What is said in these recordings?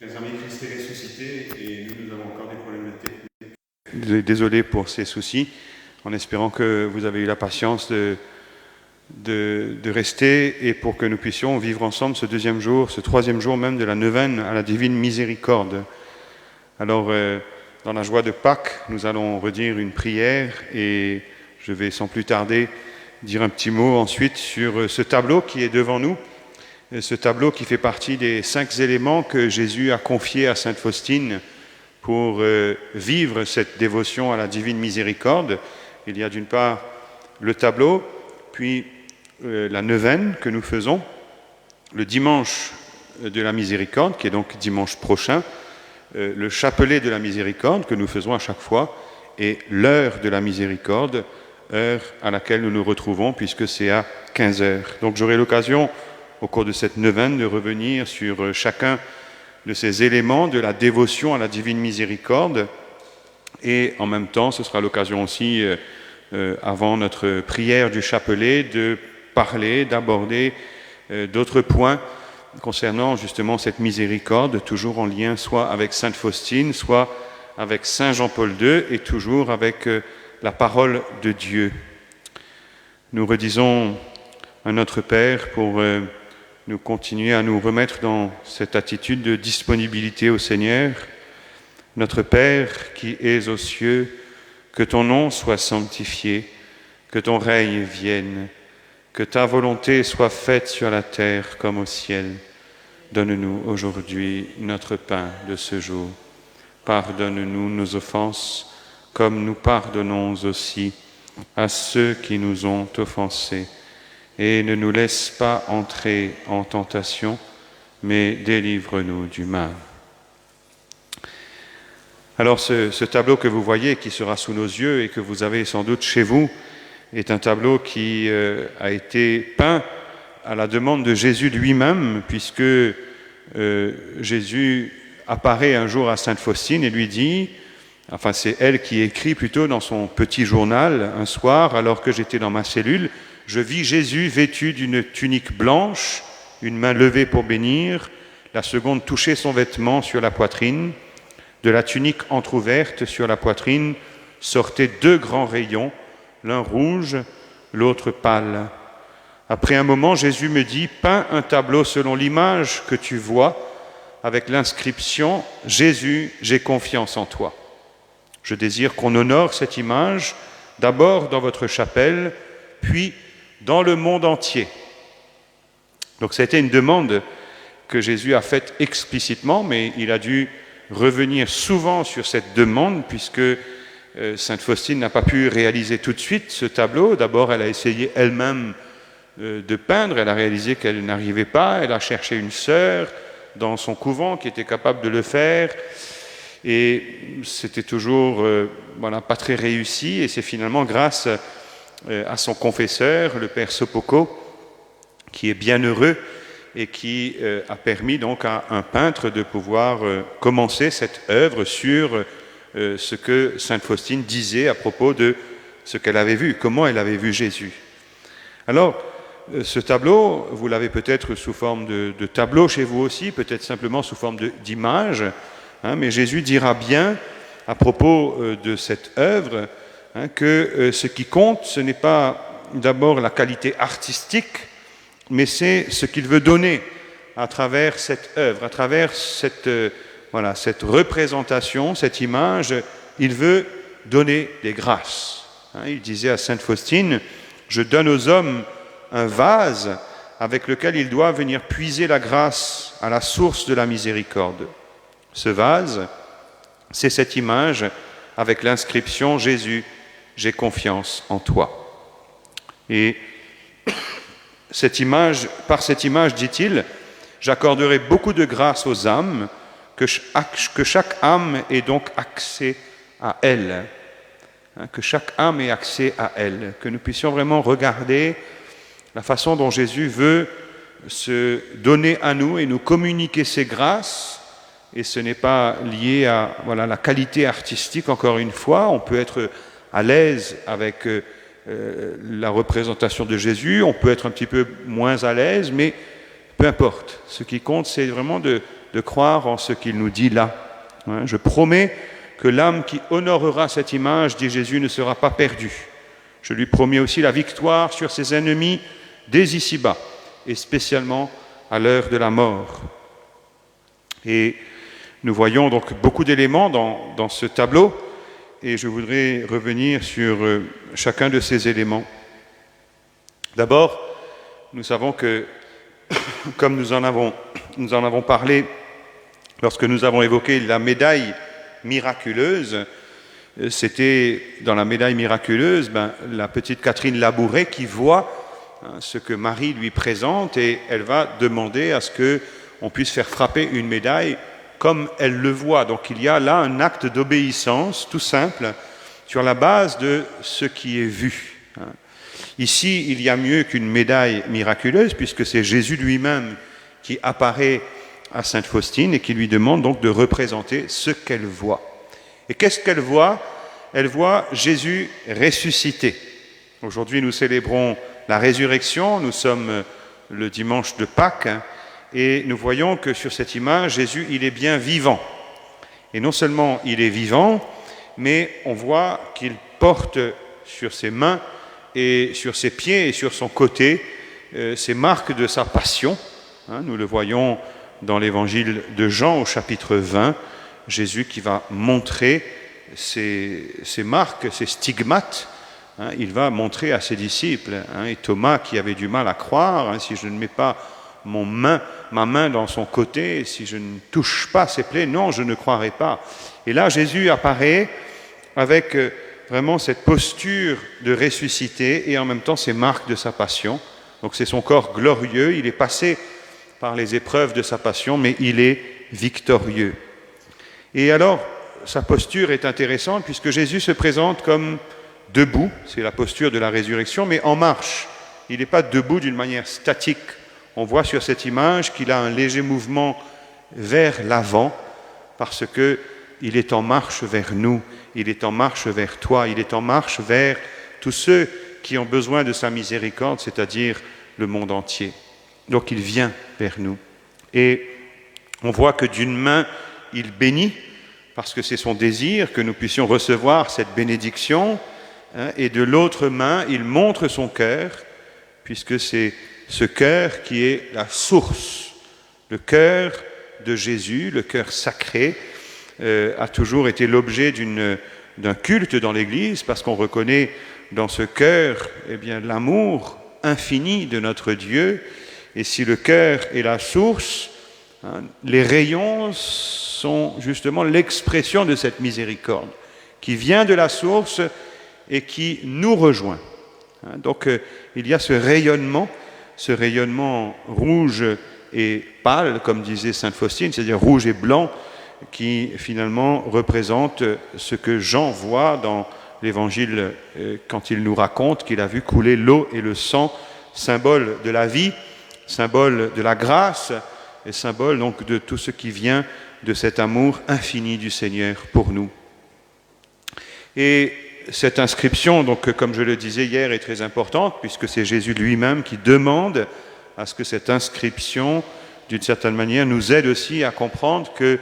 Les amis, Christ est ressuscité et nous avons encore des problèmes de technique. Désolé pour ces soucis, en espérant que vous avez eu la patience de rester et pour que nous puissions vivre ensemble ce deuxième jour, ce troisième jour même de la neuvaine à la divine miséricorde. Alors, dans la joie de Pâques, nous allons redire une prière et je vais sans plus tarder dire un petit mot ensuite sur ce tableau qui est devant nous. Ce tableau qui fait partie des 5 éléments que Jésus a confiés à Sainte Faustine pour vivre cette dévotion à la divine miséricorde. Il y a d'une part le tableau, puis la neuvaine que nous faisons, le dimanche de la miséricorde, qui est donc dimanche prochain, le chapelet de la miséricorde que nous faisons à chaque fois, et l'heure de la miséricorde, heure à laquelle nous nous retrouvons, puisque c'est à 15 heures. Donc j'aurai l'occasion au cours de cette neuvaine, de revenir sur chacun de ces éléments de la dévotion à la divine miséricorde. Et en même temps, ce sera l'occasion aussi, avant notre prière du chapelet, de parler, d'aborder d'autres points concernant justement cette miséricorde, toujours en lien soit avec Sainte Faustine, soit avec Saint Jean-Paul II, et toujours avec la parole de Dieu. Nous redisons à notre Père pour nous continuer à nous remettre dans cette attitude de disponibilité au Seigneur. Notre Père qui es aux cieux, que ton nom soit sanctifié, que ton règne vienne, que ta volonté soit faite sur la terre comme au ciel. Donne-nous aujourd'hui notre pain de ce jour. Pardonne-nous nos offenses, comme nous pardonnons aussi à ceux qui nous ont offensés. Et ne nous laisse pas entrer en tentation, mais délivre-nous du mal. Alors ce tableau que vous voyez, qui sera sous nos yeux et que vous avez sans doute chez vous, est un tableau qui a été peint à la demande de Jésus lui-même, puisque Jésus apparaît un jour à Sainte Faustine et lui dit, enfin c'est elle qui écrit plutôt dans son petit journal, un soir, alors que j'étais dans ma cellule, je vis Jésus vêtu d'une tunique blanche, une main levée pour bénir, la seconde toucher son vêtement sur la poitrine. De la tunique entr'ouverte sur la poitrine sortaient 2 grands rayons, l'un rouge, l'autre pâle. Après un moment, Jésus me dit, peins un tableau selon l'image que tu vois, avec l'inscription « Jésus, j'ai confiance en toi ». Je désire qu'on honore cette image, d'abord dans votre chapelle, puis dans le monde entier. Donc ça a été une demande que Jésus a faite explicitement, mais il a dû revenir souvent sur cette demande, puisque Sainte Faustine n'a pas pu réaliser tout de suite ce tableau. D'abord, elle a essayé elle-même de peindre, elle a réalisé qu'elle n'arrivait pas, elle a cherché une sœur dans son couvent qui était capable de le faire, et c'était toujours pas très réussi, et c'est finalement grâce à son confesseur, le père Sopoco, qui est bienheureux et qui a permis donc à un peintre de pouvoir commencer cette œuvre sur ce que Sainte Faustine disait à propos de ce qu'elle avait vu, comment elle avait vu Jésus. Alors, ce tableau, vous l'avez peut-être sous forme de tableau chez vous aussi, peut-être simplement sous forme d'image, mais Jésus dira bien à propos de cette œuvre que ce qui compte, ce n'est pas d'abord la qualité artistique, mais c'est ce qu'il veut donner à travers cette œuvre, à travers cette représentation, cette image. Il veut donner des grâces. Il disait à Sainte Faustine, « Je donne aux hommes un vase avec lequel ils doivent venir puiser la grâce à la source de la miséricorde. » Ce vase, c'est cette image avec l'inscription « Jésus, j'ai confiance en toi ». Et par cette image, dit-il, j'accorderai beaucoup de grâce aux âmes, que chaque âme ait donc accès à elle. Que chaque âme ait accès à elle. Que nous puissions vraiment regarder la façon dont Jésus veut se donner à nous et nous communiquer ses grâces. Et ce n'est pas lié à la qualité artistique, encore une fois. On peut être à l'aise avec la représentation de Jésus, on peut être un petit peu moins à l'aise, mais peu importe. Ce qui compte, c'est vraiment de de croire en ce qu'il nous dit là. Je promets que l'âme qui honorera cette image, dit Jésus, ne sera pas perdue. Je lui promets aussi la victoire sur ses ennemis dès ici-bas, et spécialement à l'heure de la mort. Et nous voyons donc beaucoup d'éléments dans ce tableau, et je voudrais revenir sur chacun de ces éléments. D'abord, nous savons que, comme nous en avons parlé lorsque nous avons évoqué la médaille miraculeuse, c'était dans la médaille miraculeuse la petite Catherine Labouret qui voit ce que Marie lui présente, et elle va demander à ce qu'on puisse faire frapper une médaille comme elle le voit. Donc il y a là un acte d'obéissance tout simple sur la base de ce qui est vu. Ici, il y a mieux qu'une médaille miraculeuse, puisque c'est Jésus lui-même qui apparaît à Sainte Faustine et qui lui demande donc de représenter ce qu'elle voit. Et qu'est-ce qu'elle voit? Elle voit Jésus ressuscité. Aujourd'hui, nous célébrons la résurrection, nous sommes le dimanche de Pâques, et nous voyons que sur cette image, Jésus, il est bien vivant. Et non seulement il est vivant, mais on voit qu'il porte sur ses mains et sur ses pieds et sur son côté ces marques de sa passion. Nous le voyons dans l'évangile de Jean au chapitre 20, Jésus qui va montrer ces marques, ces stigmates, il va montrer à ses disciples. Et Thomas qui avait du mal à croire, si je ne mets pas ma main dans son côté, si je ne touche pas ses plaies, non, je ne croirai pas. Et là, Jésus apparaît avec vraiment cette posture de ressuscité et en même temps ces marques de sa passion. Donc c'est son corps glorieux, il est passé par les épreuves de sa passion, mais il est victorieux. Et alors, sa posture est intéressante puisque Jésus se présente comme debout, c'est la posture de la résurrection, mais en marche. Il n'est pas debout d'une manière statique. On voit sur cette image qu'il a un léger mouvement vers l'avant parce qu'il est en marche vers nous, il est en marche vers toi, il est en marche vers tous ceux qui ont besoin de sa miséricorde, c'est-à-dire le monde entier. Donc il vient vers nous. Et on voit que d'une main, il bénit, parce que c'est son désir que nous puissions recevoir cette bénédiction, et de l'autre main, il montre son cœur, puisque c'est ce cœur qui est la source. Le cœur de Jésus, le cœur sacré, a toujours été l'objet d'un culte dans l'Église, parce qu'on reconnaît dans ce cœur l'amour infini de notre Dieu. Et si le cœur est la source, les rayons sont justement l'expression de cette miséricorde qui vient de la source et qui nous rejoint. Donc il y a ce rayonnement rouge et pâle, comme disait Sainte Faustine, c'est-à-dire rouge et blanc, qui finalement représente ce que Jean voit dans l'Évangile quand il nous raconte qu'il a vu couler l'eau et le sang, symbole de la vie, symbole de la grâce et symbole donc de tout ce qui vient de cet amour infini du Seigneur pour nous. Et cette inscription, donc, comme je le disais hier, est très importante puisque c'est Jésus lui-même qui demande à ce que cette inscription, d'une certaine manière, nous aide aussi à comprendre que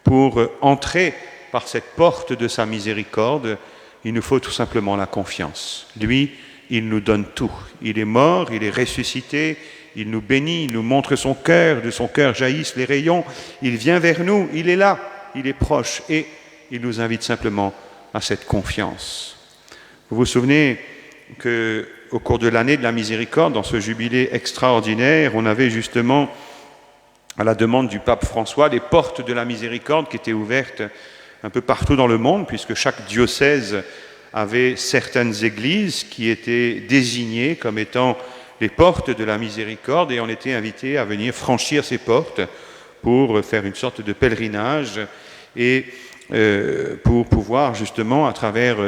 pour entrer par cette porte de sa miséricorde, il nous faut tout simplement la confiance. Lui, il nous donne tout. Il est mort, il est ressuscité, il nous bénit, il nous montre son cœur, de son cœur jaillissent les rayons, il vient vers nous, il est là, il est proche et il nous invite simplement à cette confiance. Vous vous souvenez qu'au cours de l'année de la miséricorde, dans ce jubilé extraordinaire, on avait justement, à la demande du pape François, des portes de la miséricorde qui étaient ouvertes un peu partout dans le monde, puisque chaque diocèse avait certaines églises qui étaient désignées comme étant les portes de la miséricorde, et on était invité à venir franchir ces portes pour faire une sorte de pèlerinage et pour pouvoir justement, à travers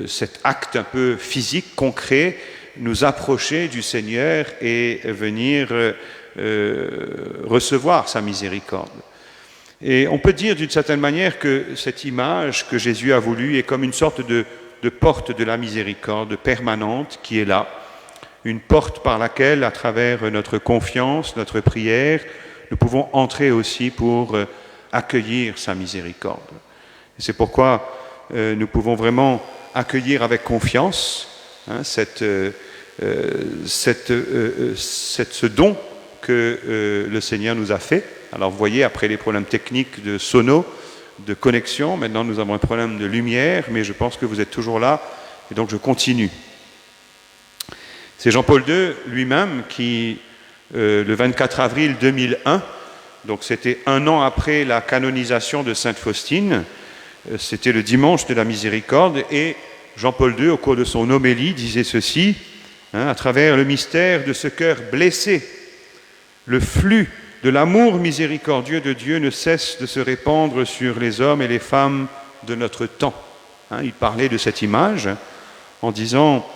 cet acte un peu physique, concret, nous approcher du Seigneur et venir recevoir sa miséricorde. Et on peut dire d'une certaine manière que cette image que Jésus a voulu est comme une sorte de porte de la miséricorde permanente qui est là, une porte par laquelle, à travers notre confiance, notre prière, nous pouvons entrer aussi pour accueillir sa miséricorde. Et c'est pourquoi nous pouvons vraiment accueillir avec confiance ce don que le Seigneur nous a fait. Alors vous voyez, après les problèmes techniques de sono, de connexion, maintenant nous avons un problème de lumière, mais je pense que vous êtes toujours là, et donc je continue. C'est Jean-Paul II lui-même qui, le 24 avril 2001, donc c'était un an après la canonisation de Sainte Faustine, c'était le dimanche de la miséricorde, et Jean-Paul II, au cours de son homélie, disait ceci, à travers le mystère de ce cœur blessé, le flux de l'amour miséricordieux de Dieu ne cesse de se répandre sur les hommes et les femmes de notre temps. Il parlait de cette image en disant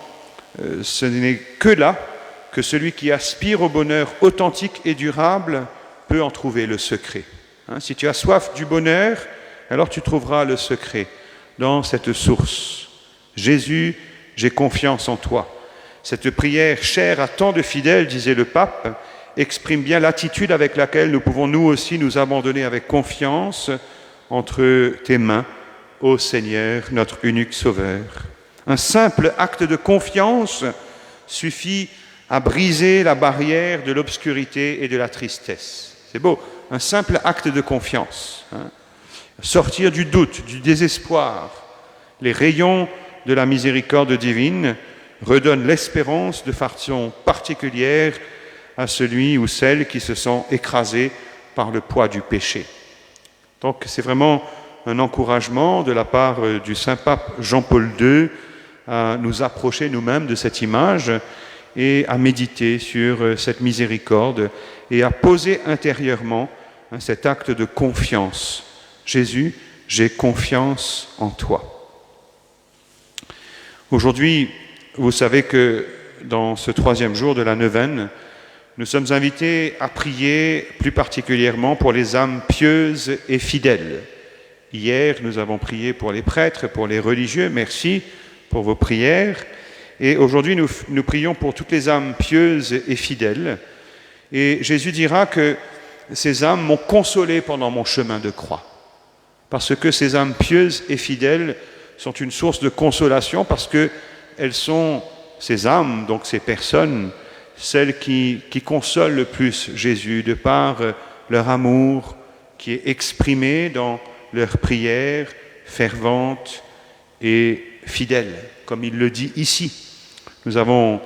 ce n'est que là que celui qui aspire au bonheur authentique et durable peut en trouver le secret. Si tu as soif du bonheur, alors tu trouveras le secret dans cette source. Jésus, j'ai confiance en toi. Cette prière chère à tant de fidèles, disait le pape, exprime bien l'attitude avec laquelle nous pouvons nous aussi nous abandonner avec confiance entre tes mains, ô Seigneur, notre unique Sauveur. Un simple acte de confiance suffit à briser la barrière de l'obscurité et de la tristesse. C'est beau, un simple acte de confiance. Sortir du doute, du désespoir. Les rayons de la miséricorde divine redonnent l'espérance de façon particulière à celui ou celle qui se sent écrasé par le poids du péché. Donc c'est vraiment un encouragement de la part du Saint-Pape Jean-Paul II à nous approcher nous-mêmes de cette image et à méditer sur cette miséricorde et à poser intérieurement cet acte de confiance. Jésus, j'ai confiance en toi. Aujourd'hui, vous savez que dans ce 3e jour de la neuvaine, nous sommes invités à prier plus particulièrement pour les âmes pieuses et fidèles. Hier, nous avons prié pour les prêtres, pour les religieux. Merci pour vos prières. Et aujourd'hui, nous prions pour toutes les âmes pieuses et fidèles. Et Jésus dira que ces âmes m'ont consolé pendant mon chemin de croix. Parce que ces âmes pieuses et fidèles sont une source de consolation, parce qu'elles sont, ces âmes, donc ces personnes, celles qui consolent le plus Jésus de par leur amour qui est exprimé dans leurs prières ferventes et fidèles, comme il le dit ici. Nous avons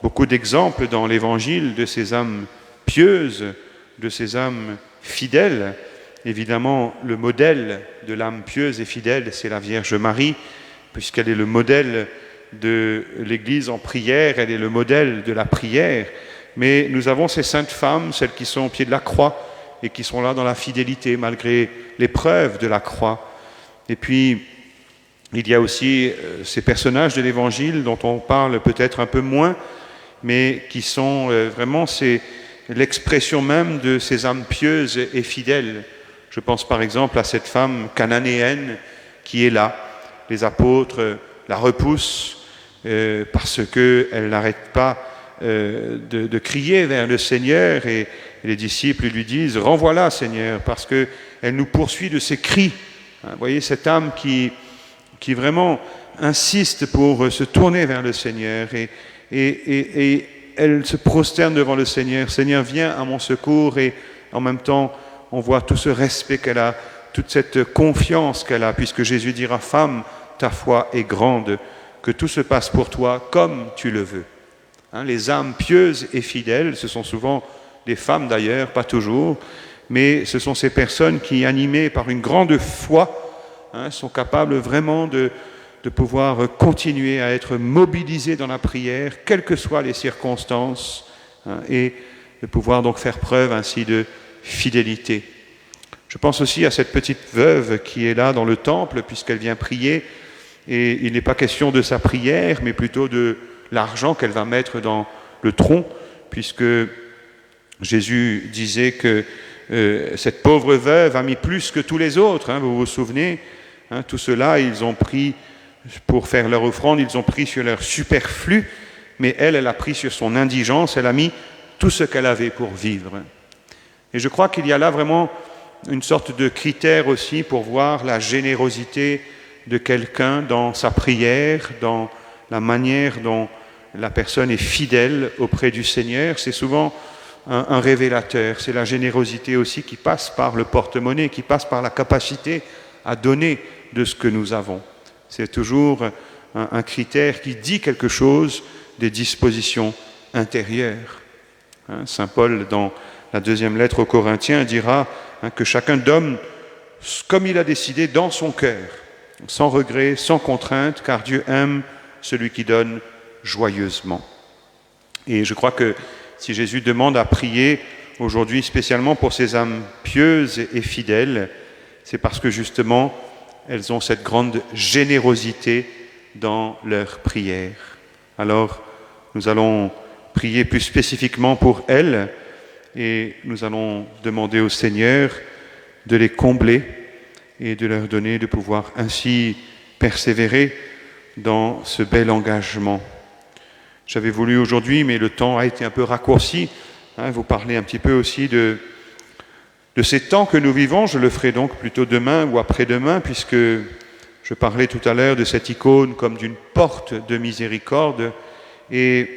beaucoup d'exemples dans l'Évangile de ces âmes pieuses, de ces âmes fidèles. Évidemment, le modèle de l'âme pieuse et fidèle, c'est la Vierge Marie, puisqu'elle est le modèle de l'Église en prière, elle est le modèle de la prière. Mais nous avons ces saintes femmes, celles qui sont au pied de la croix et qui sont là dans la fidélité malgré l'épreuve de la croix. Et puis, il y a aussi ces personnages de l'Évangile dont on parle peut-être un peu moins, mais qui sont vraiment l'expression même de ces âmes pieuses et fidèles. Je pense par exemple à cette femme cananéenne qui est là. Les apôtres la repoussent parce qu'elle n'arrête pas de crier vers le Seigneur, et les disciples lui disent « Renvoie-la, Seigneur », parce qu'elle nous poursuit de ses cris. Vous voyez, cette âme qui vraiment insiste pour se tourner vers le Seigneur, et elle se prosterne devant le Seigneur. « Seigneur, viens à mon secours », et en même temps, on voit tout ce respect qu'elle a, toute cette confiance qu'elle a, puisque Jésus dira « Femme, ta foi est grande, que tout se passe pour toi comme tu le veux ». Les âmes pieuses et fidèles, ce sont souvent des femmes d'ailleurs, pas toujours, mais ce sont ces personnes qui, animées par une grande foi, sont capables vraiment de pouvoir continuer à être mobilisées dans la prière, quelles que soient les circonstances, et de pouvoir donc faire preuve ainsi de fidélité. Je pense aussi à cette petite veuve qui est là dans le temple, puisqu'elle vient prier, et il n'est pas question de sa prière, mais plutôt de l'argent qu'elle va mettre dans le tronc, puisque Jésus disait que cette pauvre veuve a mis plus que tous les autres, vous vous souvenez, tout cela, ils ont pris pour faire leur offrande, ils ont pris sur leur superflu, mais elle a pris sur son indigence, elle a mis tout ce qu'elle avait pour vivre. Et je crois qu'il y a là vraiment une sorte de critère aussi pour voir la générosité de quelqu'un dans sa prière, dans la manière dont la personne est fidèle auprès du Seigneur. C'est souvent un révélateur. C'est la générosité aussi qui passe par le porte-monnaie, qui passe par la capacité à donner de ce que nous avons. C'est toujours un critère qui dit quelque chose des dispositions intérieures. Saint Paul, dans la deuxième lettre aux Corinthiens, dira que chacun donne comme il a décidé dans son cœur, sans regret, sans contrainte, car Dieu aime celui qui donne joyeusement. Et je crois que si Jésus demande à prier aujourd'hui spécialement pour ces âmes pieuses et fidèles, c'est parce que justement, elles ont cette grande générosité dans leur prière. Alors, nous allons prier plus spécifiquement pour elles et nous allons demander au Seigneur de les combler et de leur donner de pouvoir ainsi persévérer dans ce bel engagement. J'avais voulu aujourd'hui, mais le temps a été un peu raccourci, vous parler un petit peu aussi de ces temps que nous vivons. Je le ferai donc plutôt demain ou après-demain, puisque je parlais tout à l'heure de cette icône comme d'une porte de miséricorde. Et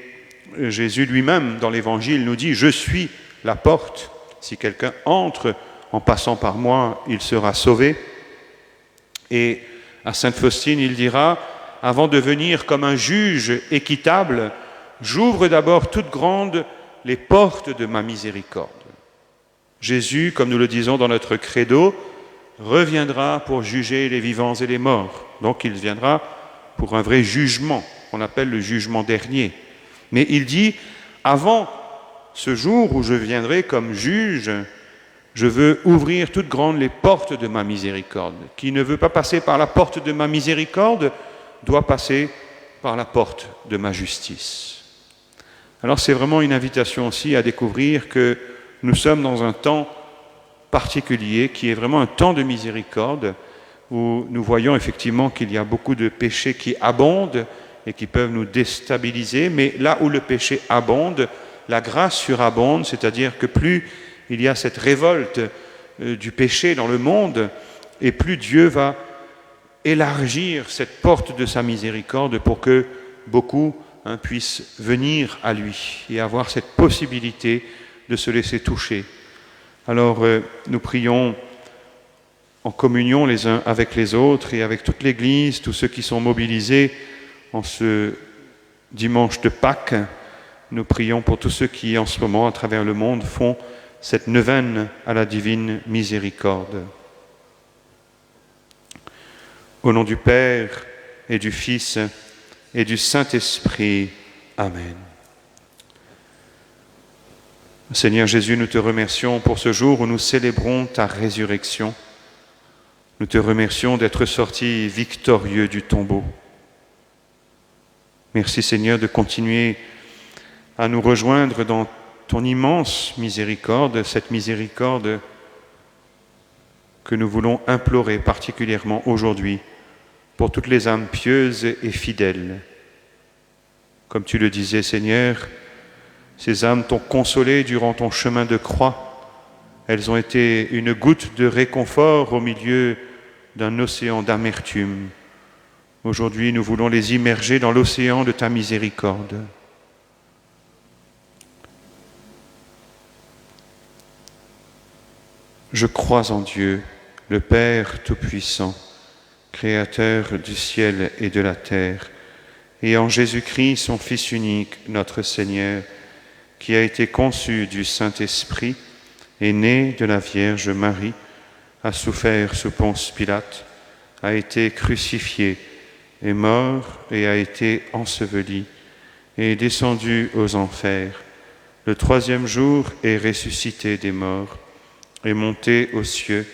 Jésus lui-même, dans l'Évangile, nous dit « Je suis la porte. Si quelqu'un entre en passant par moi, il sera sauvé. » Et à Sainte Faustine, il dira « Avant de venir comme un juge équitable, j'ouvre d'abord toutes grandes les portes de ma miséricorde. » Jésus, comme nous le disons dans notre credo, reviendra pour juger les vivants et les morts. Donc il viendra pour un vrai jugement, qu'on appelle le jugement dernier. Mais il dit, avant ce jour où je viendrai comme juge, je veux ouvrir toutes grandes les portes de ma miséricorde. Qui ne veut pas passer par la porte de ma miséricorde doit passer par la porte de ma justice. Alors c'est vraiment une invitation aussi à découvrir que nous sommes dans un temps particulier qui est vraiment un temps de miséricorde où nous voyons effectivement qu'il y a beaucoup de péchés qui abondent et qui peuvent nous déstabiliser, mais là où le péché abonde, la grâce surabonde, c'est-à-dire que plus il y a cette révolte du péché dans le monde, et plus Dieu va élargir cette porte de sa miséricorde pour que beaucoup puissent venir à lui et avoir cette possibilité de se laisser toucher. Alors nous prions en communion les uns avec les autres et avec toute l'Église, tous ceux qui sont mobilisés en ce dimanche de Pâques. Nous prions pour tous ceux qui en ce moment à travers le monde font cette neuvaine à la divine miséricorde. Au nom du Père et du Fils et du Saint-Esprit. Amen. Seigneur Jésus, nous te remercions pour ce jour où nous célébrons ta résurrection. Nous te remercions d'être sorti victorieux du tombeau. Merci Seigneur de continuer à nous rejoindre dans ton immense miséricorde, cette miséricorde que nous voulons implorer particulièrement aujourd'hui pour toutes les âmes pieuses et fidèles. Comme tu le disais Seigneur, ces âmes t'ont consolé durant ton chemin de croix. Elles ont été une goutte de réconfort au milieu d'un océan d'amertume. Aujourd'hui, nous voulons les immerger dans l'océan de ta miséricorde. Je crois en Dieu, le Père Tout-Puissant, Créateur du ciel et de la terre, et en Jésus-Christ, son Fils unique, notre Seigneur, qui a été conçu du Saint-Esprit, est né de la Vierge Marie, a souffert sous Ponce Pilate, a été crucifié, est mort et a été enseveli, et est descendu aux enfers. Le troisième jour est ressuscité des morts, est monté aux cieux,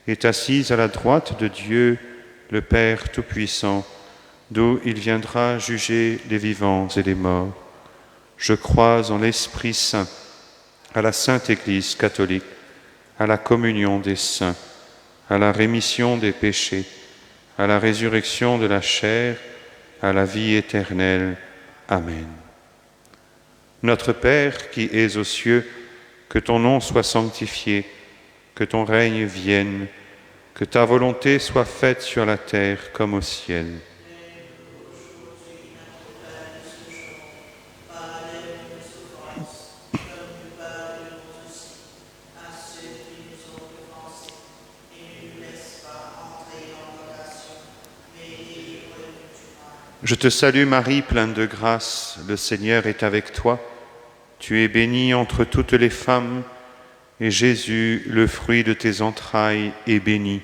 est assis à la droite de Dieu, le Père Tout-Puissant, d'où il viendra juger les vivants et les morts. Je crois en l'Esprit Saint, à la Sainte Église catholique, à la communion des saints, à la rémission des péchés, à la résurrection de la chair, à la vie éternelle. Amen. Notre Père qui es aux cieux, que ton nom soit sanctifié, que ton règne vienne, que ta volonté soit faite sur la terre comme au ciel. Je te salue Marie, pleine de grâce, le Seigneur est avec toi. Tu es bénie entre toutes les femmes, et Jésus, le fruit de tes entrailles, est béni.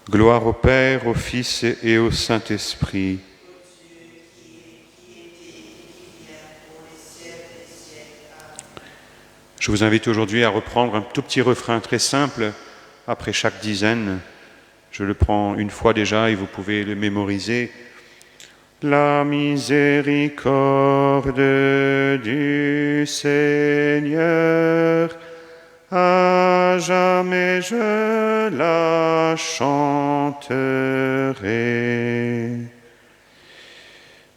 Gloire au Père, au Fils et au Saint-Esprit. Je vous invite aujourd'hui à reprendre un tout petit refrain très simple après chaque dizaine. Je le prends une fois déjà et vous pouvez le mémoriser. La miséricorde du Seigneur, à jamais je la chanterai.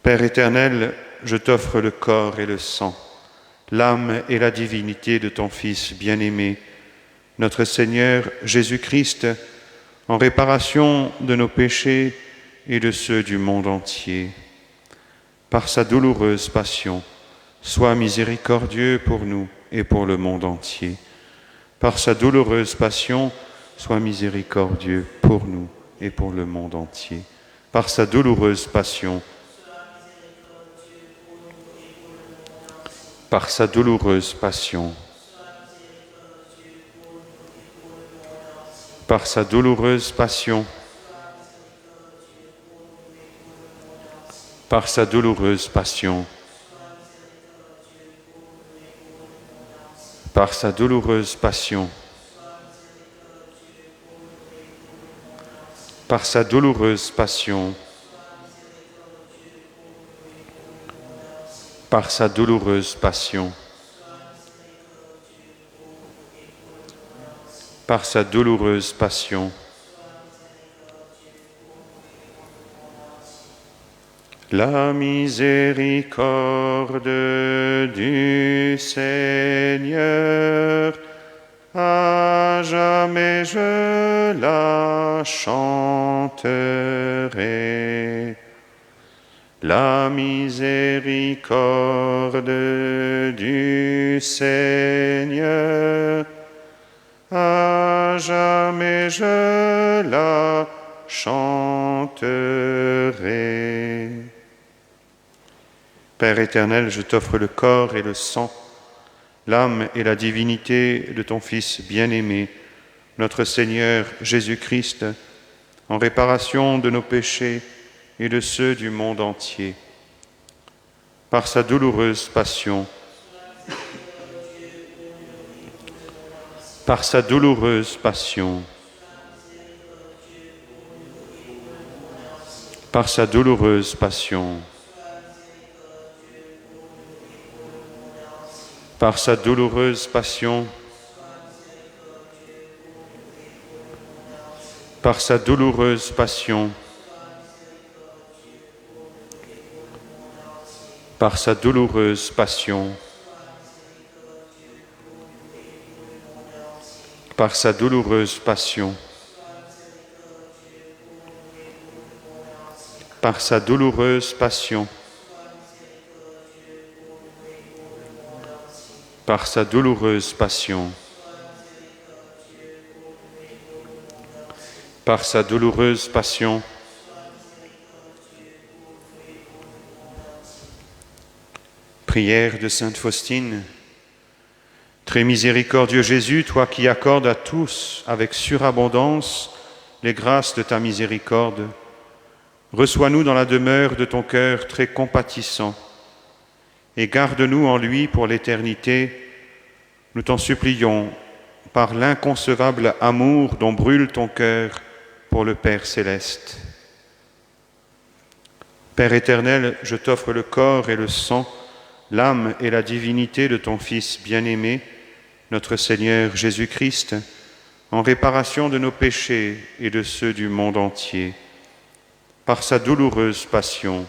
Père éternel, je t'offre le corps et le sang, l'âme et la divinité de ton Fils bien-aimé, notre Seigneur Jésus-Christ, en réparation de nos péchés et de ceux du monde entier. Par sa douloureuse passion, sois miséricordieux pour nous et pour le monde entier. Par sa douloureuse passion, sois miséricordieux pour nous et pour le monde entier. Par sa douloureuse passion, par sa douloureuse passion, par sa douloureuse passion, par sa douloureuse passion, par sa douloureuse passion, par sa douloureuse passion, par sa douloureuse passion, par sa douloureuse passion, la miséricorde du Seigneur, à jamais je la chanterai. La miséricorde du Seigneur, à jamais je la chanterai. Père éternel, je t'offre le corps et le sang, l'âme et la divinité de ton Fils bien-aimé, notre Seigneur Jésus-Christ, en réparation de nos péchés et de ceux du monde entier. Par sa douloureuse passion, par sa douloureuse passion, par sa douloureuse passion, par sa douloureuse passion, par sa douloureuse passion, par sa douloureuse passion, par sa douloureuse passion, par sa douloureuse passion, par sa douloureuse passion, par sa douloureuse passion, prière de Sainte Faustine. Très miséricordieux Jésus, toi qui accordes à tous avec surabondance les grâces de ta miséricorde, reçois-nous dans la demeure de ton cœur très compatissant et garde-nous en lui pour l'éternité. Nous t'en supplions par l'inconcevable amour dont brûle ton cœur pour le Père céleste. Père éternel, je t'offre le corps et le sang, l'âme et la divinité de ton Fils bien-aimé, notre Seigneur Jésus-Christ, en réparation de nos péchés et de ceux du monde entier. par sa douloureuse passion,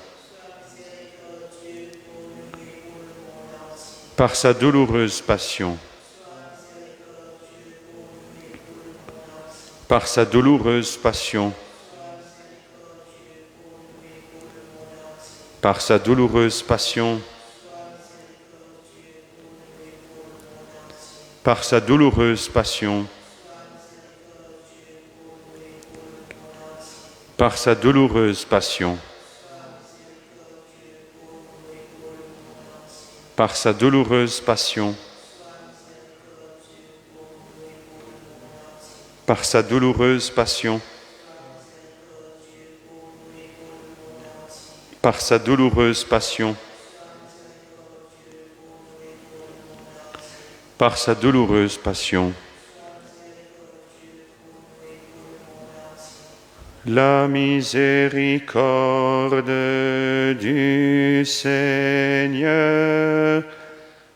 par sa douloureuse passion, par sa douloureuse passion, par sa douloureuse passion, par sa douloureuse passion, par sa douloureuse passion, par sa douloureuse passion, par sa douloureuse passion, par sa douloureuse passion, par sa douloureuse passion. La miséricorde du Seigneur,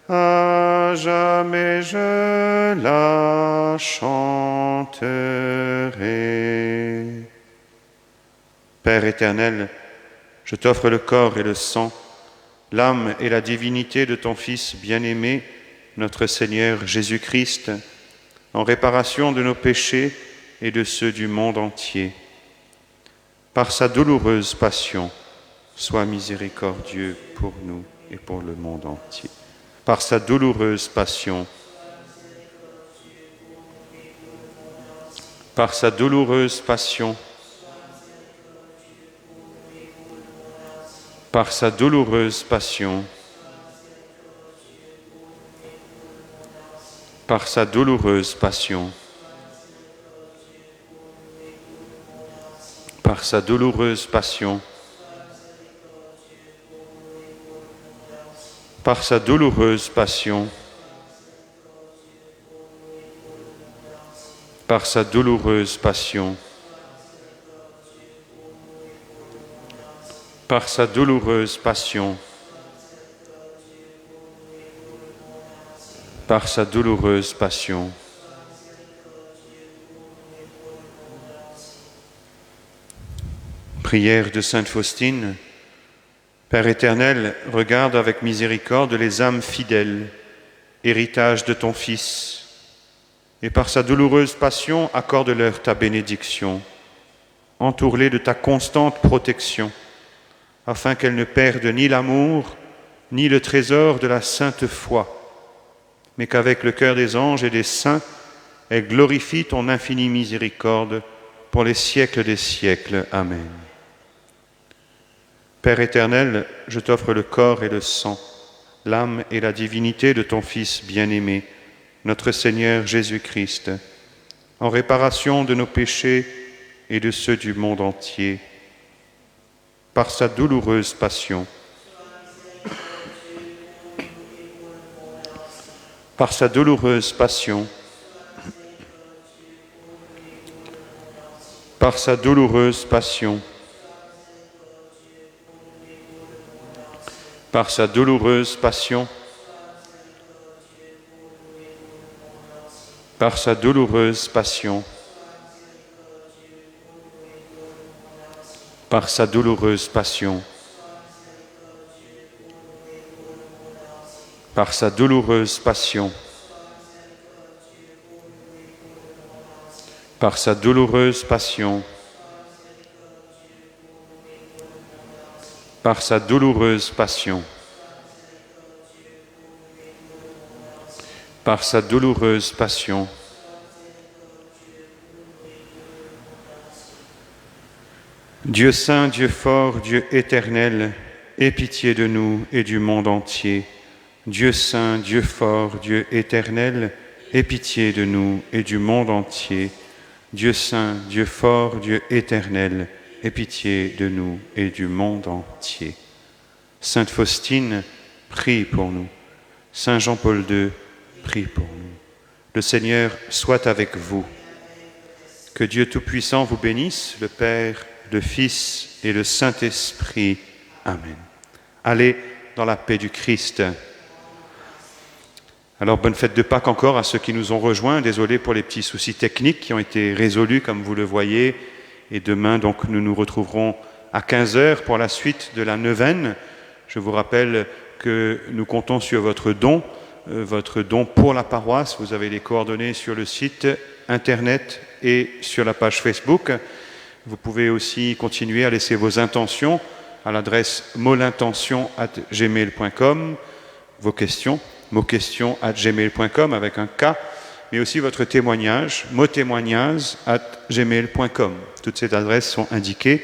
à jamais je la chanterai. Père éternel, je t'offre le corps et le sang, l'âme et la divinité de ton Fils bien-aimé, notre Seigneur Jésus-Christ, en réparation de nos péchés et de ceux du monde entier. Par sa douloureuse passion, sois miséricordieux pour nous et pour le monde entier. Par sa douloureuse passion, par sa douloureuse passion, par sa douloureuse passion, par sa douloureuse passion, par sa douloureuse passion, par sa douloureuse passion, par sa douloureuse passion, par sa douloureuse passion, par sa douloureuse passion. Prière de Sainte Faustine. Père éternel, regarde avec miséricorde les âmes fidèles, héritage de ton Fils, et par sa douloureuse passion, accorde-leur ta bénédiction. Entoure-les de ta constante protection, afin qu'elles ne perdent ni l'amour, ni le trésor de la sainte foi, mais qu'avec le cœur des anges et des saints, elles glorifient ton infinie miséricorde pour les siècles des siècles. Amen. Père éternel, je t'offre le corps et le sang, l'âme et la divinité de ton Fils bien-aimé, notre Seigneur Jésus-Christ, en réparation de nos péchés et de ceux du monde entier, par sa douloureuse passion, par sa douloureuse passion, par sa douloureuse passion, par sa douloureuse passion, par sa douloureuse passion, par sa douloureuse passion, par sa douloureuse passion, par sa douloureuse passion, par sa douloureuse passion, par sa douloureuse passion, Dieu saint, Dieu fort, Dieu éternel, aie pitié de nous et du monde entier. Dieu saint, Dieu fort, Dieu éternel, aie pitié de nous et du monde entier. Dieu saint, Dieu fort, Dieu éternel, aie pitié de nous et du monde entier. Sainte Faustine, prie pour nous. Saint Jean-Paul II, prie pour nous. Le Seigneur soit avec vous. Que Dieu Tout-Puissant vous bénisse, le Père, le Fils et le Saint-Esprit. Amen. Allez dans la paix du Christ. Alors, bonne fête de Pâques encore à ceux qui nous ont rejoints. Désolé pour les petits soucis techniques qui ont été résolus, comme vous le voyez. Et demain, donc, nous nous retrouverons à 15 heures pour la suite de la neuvaine. Je vous rappelle que nous comptons sur votre don pour la paroisse. Vous avez les coordonnées sur le site internet et sur la page Facebook. Vous pouvez aussi continuer à laisser vos intentions à l'adresse molintention@gmail.com, vos questions, mosquestions@gmail.com avec un K, mais aussi votre témoignage, motémoignage@gmail.com. Toutes ces adresses sont indiquées.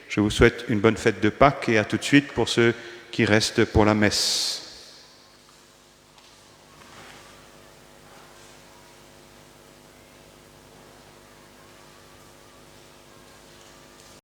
Je vous souhaite une bonne fête de Pâques et à tout de suite pour ceux qui restent pour la messe.